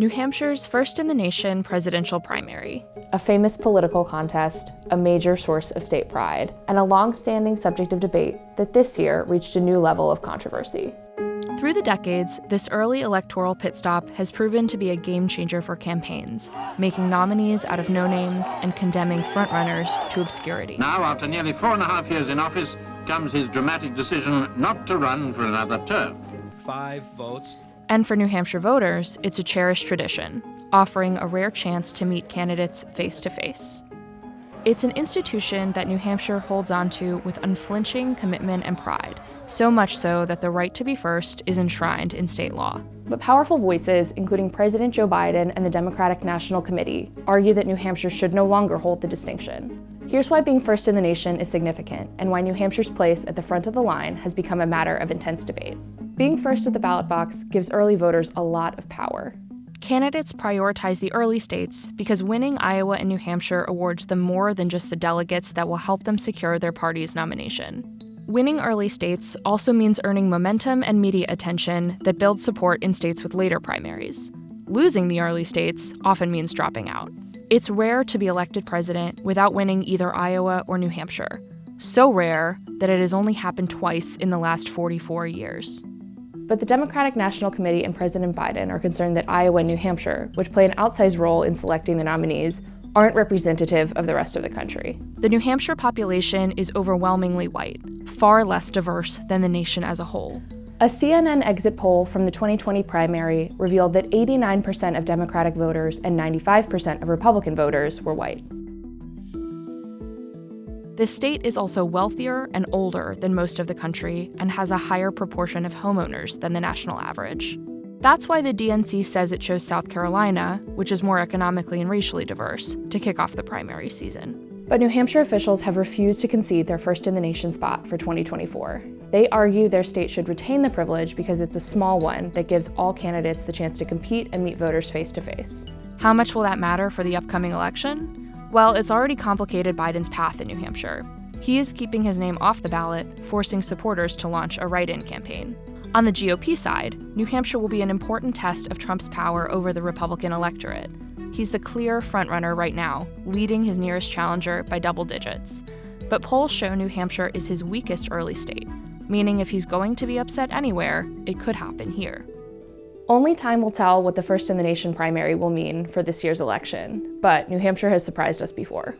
New Hampshire's first-in-the-nation presidential primary. A famous political contest, a major source of state pride, and a long-standing subject of debate that this year reached a new level of controversy. Through the decades, this early electoral pit stop has proven to be a game-changer for campaigns, making nominees out of no-names and condemning frontrunners to obscurity. Now, after nearly 4.5 years in office, comes his dramatic decision not to run for another term. 5 votes. And for New Hampshire voters, it's a cherished tradition, offering a rare chance to meet candidates face-to-face. It's an institution that New Hampshire holds on to with unflinching commitment and pride, so much so that the right to be first is enshrined in state law. But powerful voices, including President Joe Biden and the Democratic National Committee, argue that New Hampshire should no longer hold the distinction. Here's why being first in the nation is significant, and why New Hampshire's place at the front of the line has become a matter of intense debate. Being first at the ballot box gives early voters a lot of power. Candidates prioritize the early states because winning Iowa and New Hampshire awards them more than just the delegates that will help them secure their party's nomination. Winning early states also means earning momentum and media attention that builds support in states with later primaries. Losing the early states often means dropping out. It's rare to be elected president without winning either Iowa or New Hampshire. So rare that it has only happened twice in the last 44 years. But the Democratic National Committee and President Biden are concerned that Iowa and New Hampshire, which play an outsized role in selecting the nominees, aren't representative of the rest of the country. The New Hampshire population is overwhelmingly white, far less diverse than the nation as a whole. A CNN exit poll from the 2020 primary revealed that 89% of Democratic voters and 95% of Republican voters were white. The state is also wealthier and older than most of the country and has a higher proportion of homeowners than the national average. That's why the DNC says it chose South Carolina, which is more economically and racially diverse, to kick off the primary season. But New Hampshire officials have refused to concede their first-in-the-nation spot for 2024. They argue their state should retain the privilege because it's a small one that gives all candidates the chance to compete and meet voters face-to-face. How much will that matter for the upcoming election? Well, it's already complicated Biden's path in New Hampshire. He is keeping his name off the ballot, forcing supporters to launch a write-in campaign. On the GOP side, New Hampshire will be an important test of Trump's power over the Republican electorate. He's the clear frontrunner right now, leading his nearest challenger by double digits. But polls show New Hampshire is his weakest early state, meaning if he's going to be upset anywhere, it could happen here. Only time will tell what the first-in-the-nation primary will mean for this year's election, but New Hampshire has surprised us before.